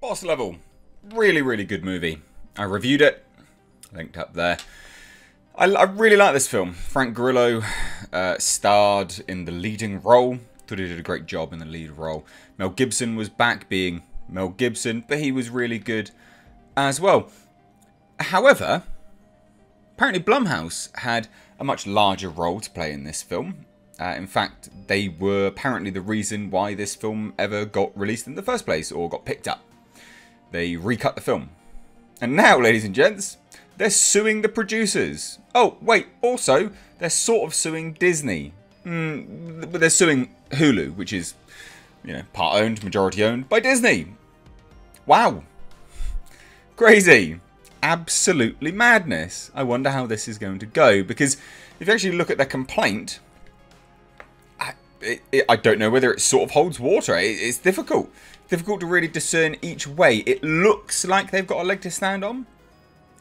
Boss Level. Really, really good movie. I reviewed it. Linked up there. I really like this film. Frank Grillo starred in the leading role. Thought he did a great job in the lead role. Mel Gibson was back being Mel Gibson, but he was really good as well. However, apparently Blumhouse had a much larger role to play in this film. In fact, they were apparently the reason why this film ever got released in the first place, or got picked up. They recut the film. And now, ladies and gents, they're suing the producers. Oh, wait, also, they're sort of suing Disney. But they're suing HULU, which is, you know, part owned, majority owned by Disney. Wow. Crazy. Absolutely madness. I wonder how this is going to go, because if you actually look at their complaint, I don't know whether it sort of holds water. It's difficult. Difficult to really discern each way. It looks like they've got a leg to stand on.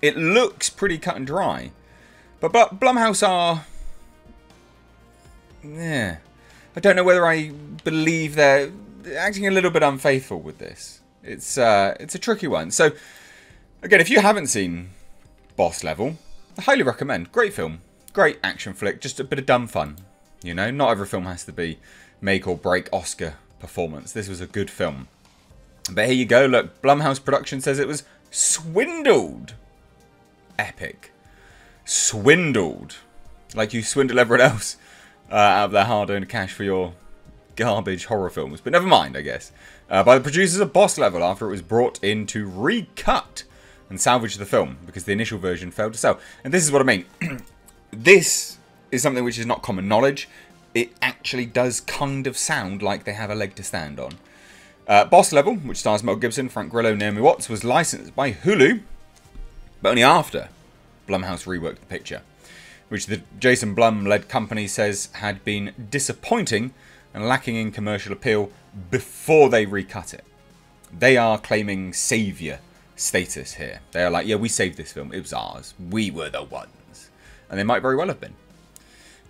It looks pretty cut and dry. But Blumhouse are... yeah. I don't know whether I believe they're acting a little bit unfaithful with this. It's a tricky one. So, again, if you haven't seen Boss Level, I highly recommend. Great film. Great action flick. Just a bit of dumb fun. You know, not every film has to be make or break Oscar performance. This was a good film. But here you go. Look, Blumhouse Production says it was swindled. Epic. Swindled. Like you swindle everyone else out of their hard-earned cash for your garbage horror films. But never mind, I guess. By the producers of Boss Level after it was brought in to recut and salvage the film because the initial version failed to sell. And this is what I mean. This is something which is not common knowledge. It actually does kind of sound like they have a leg to stand on. Boss Level, which stars Mel Gibson, Frank Grillo, Naomi Watts, was licensed by HULU, but only after Blumhouse reworked the picture, which the Jason Blum-led company says had been disappointing and lacking in commercial appeal before they recut it. They are claiming saviour status here. They are like, yeah, we saved this film. It was ours. We were the ones. And they might very well have been.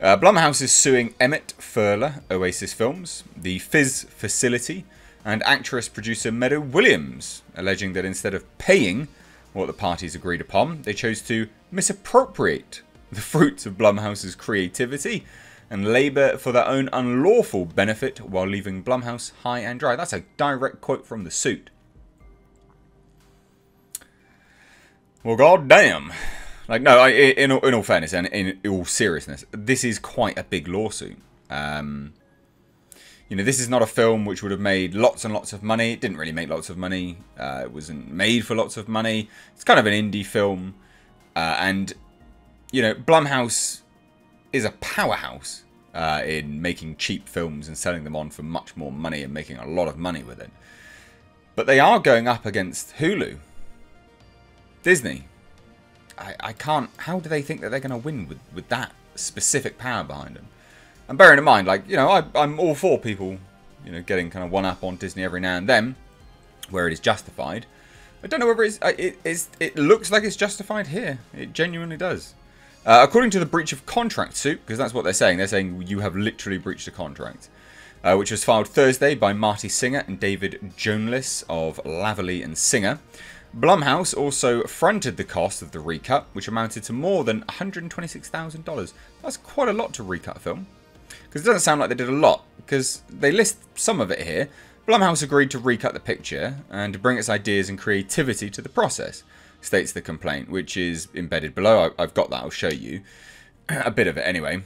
Blumhouse is suing Emmett Furler, Oasis Films, the Fizz Facility, and actress-producer Meadow Williams, alleging that instead of paying what the parties agreed upon, they chose to misappropriate the fruits of Blumhouse's creativity and labour for their own unlawful benefit while leaving Blumhouse high and dry. That's a direct quote from the suit. Well, goddamn. Like, no, in all fairness and in all seriousness, this is quite a big lawsuit. You know, this is not a film which would have made lots and lots of money. It didn't really make lots of money. It wasn't made for lots of money. It's kind of an indie film. And, you know, Blumhouse is a powerhouse in making cheap films and selling them on for much more money and making a lot of money with it. But they are going up against HULU. Disney. I can't... how do they think that they're going to win with that specific power behind them? And bearing in mind, like, you know, I'm all for people, you know, getting kind of one up on Disney every now and then, where it is justified. I don't know whether it looks like it's justified here. It genuinely does. According to the breach of contract suit, because that's what they're saying you have literally breached a contract, which was filed Thursday by Marty Singer and David Jonelis of Laverley and Singer. Blumhouse also fronted the cost of the recut, which amounted to more than $126,000. That's quite a lot to recut a film. Because it doesn't sound like they did a lot, because they list some of it here. Blumhouse agreed to recut the picture and to bring its ideas and creativity to the process, states the complaint, which is embedded below. I've got that, I'll show you. A bit of it anyway.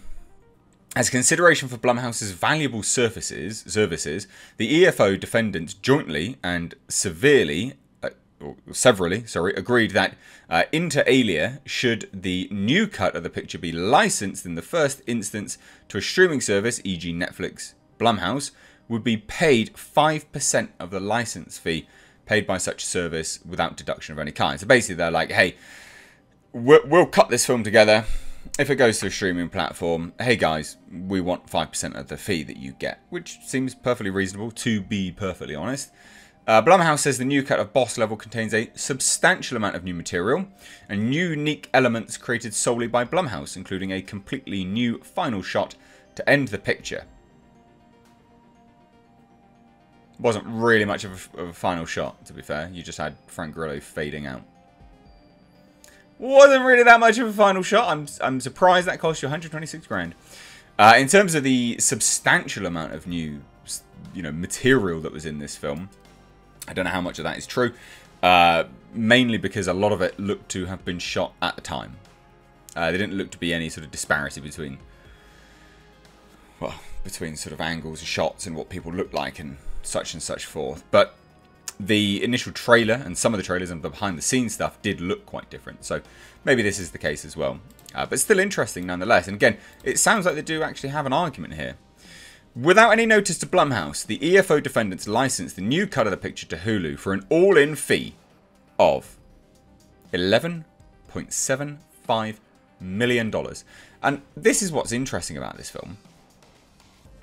As consideration for Blumhouse's valuable services, the EFO defendants jointly and severally agreed that inter alia, should the new cut of the picture be licensed in the first instance to a streaming service, e.g. Netflix, Blumhouse would be paid 5% of the license fee paid by such service without deduction of any kind. So basically they're like, hey, we'll cut this film together. If it goes to a streaming platform, hey guys, we want 5% of the fee that you get, which seems perfectly reasonable, to be perfectly honest. Blumhouse says the new cut of Boss Level contains a substantial amount of new material and unique elements created solely by Blumhouse, including a completely new final shot to end the picture. Wasn't really much of a final shot, to be fair. You just had Frank Grillo fading out. Wasn't really that much of a final shot. I'm surprised that cost you 126 grand. In terms of the substantial amount of new, material that was in this film, I don't know how much of that is true. Mainly because a lot of it looked to have been shot at the time. There didn't look to be any sort of disparity between sort of angles and shots and what people look like and such forth. But the initial trailer and some of the trailers and the behind the scenes stuff did look quite different. So maybe this is the case as well. But still interesting nonetheless. And again, it sounds like they do actually have an argument here. Without any notice to Blumhouse, the EFO defendants licensed the new cut of the picture to Hulu for an all-in fee of $11.75 million. And this is what's interesting about this film,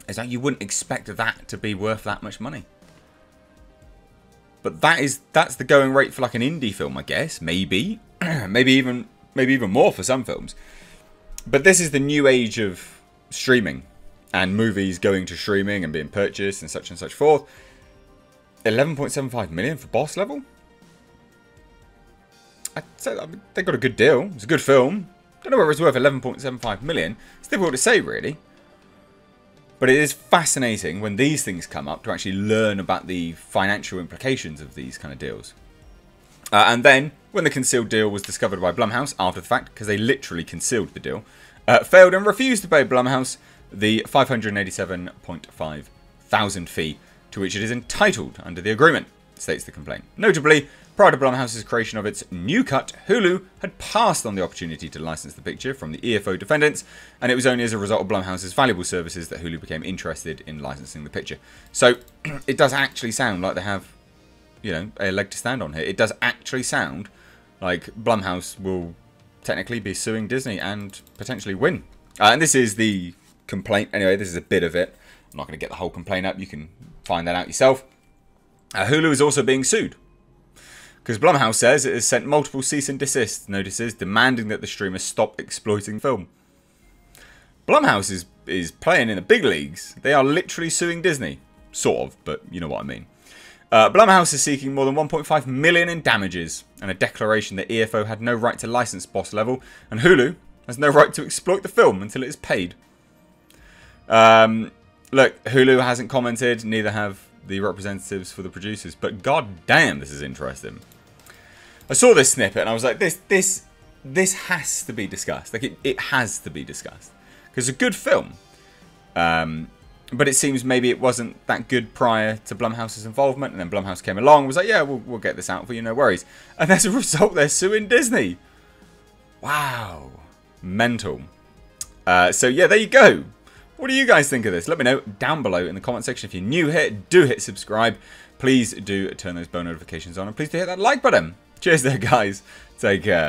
is that you wouldn't expect that to be worth that much money. But that's the going rate for like an indie film, I guess. Maybe. maybe even more for some films. But this is the new age of streaming and movies going to streaming and being purchased and such forth. 11.75 million for Boss Level? I'd say they got a good deal. It's a good film. Don't know whether it's worth 11.75 million. It's difficult to say, really. But it is fascinating when these things come up to actually learn about the financial implications of these kind of deals. And then, when the concealed deal was discovered by Blumhouse after the fact, because they literally concealed the deal, failed and refused to pay Blumhouse the $587.5 thousand fee to which it is entitled under the agreement, states the complaint. Notably, prior to Blumhouse's creation of its new cut, Hulu had passed on the opportunity to license the picture from the EFO defendants, and it was only as a result of Blumhouse's valuable services that Hulu became interested in licensing the picture. So, it does actually sound like they have, a leg to stand on here. It does actually sound like Blumhouse will technically be suing Disney and potentially win. And this is the complaint. Anyway, this is a bit of it. I'm not going to get the whole complaint up. You can find that out yourself. Hulu is also being sued, because Blumhouse says it has sent multiple cease and desist notices demanding that the streamer stop exploiting film. Blumhouse is playing in the big leagues. They are literally suing Disney. Sort of, but you know what I mean. Blumhouse is seeking more than 1.5 million in damages and a declaration that EFO had no right to license Boss Level, and Hulu has no right to exploit the film until it is paid. Look, Hulu hasn't commented, neither have the representatives for the producers, but god damn, this is interesting. I saw this snippet and I was like, this has to be discussed. Like, it has to be discussed. Because it's a good film. But it seems maybe it wasn't that good prior to Blumhouse's involvement, and then Blumhouse came along and was like, yeah, we'll get this out for you, no worries. And as a result, they're suing Disney. Wow. Mental. So yeah, there you go. What do you guys think of this? Let me know down below in the comment section. If you're new here, do hit subscribe. Please do turn those bell notifications on, and please do hit that like button. Cheers there, guys. Take care.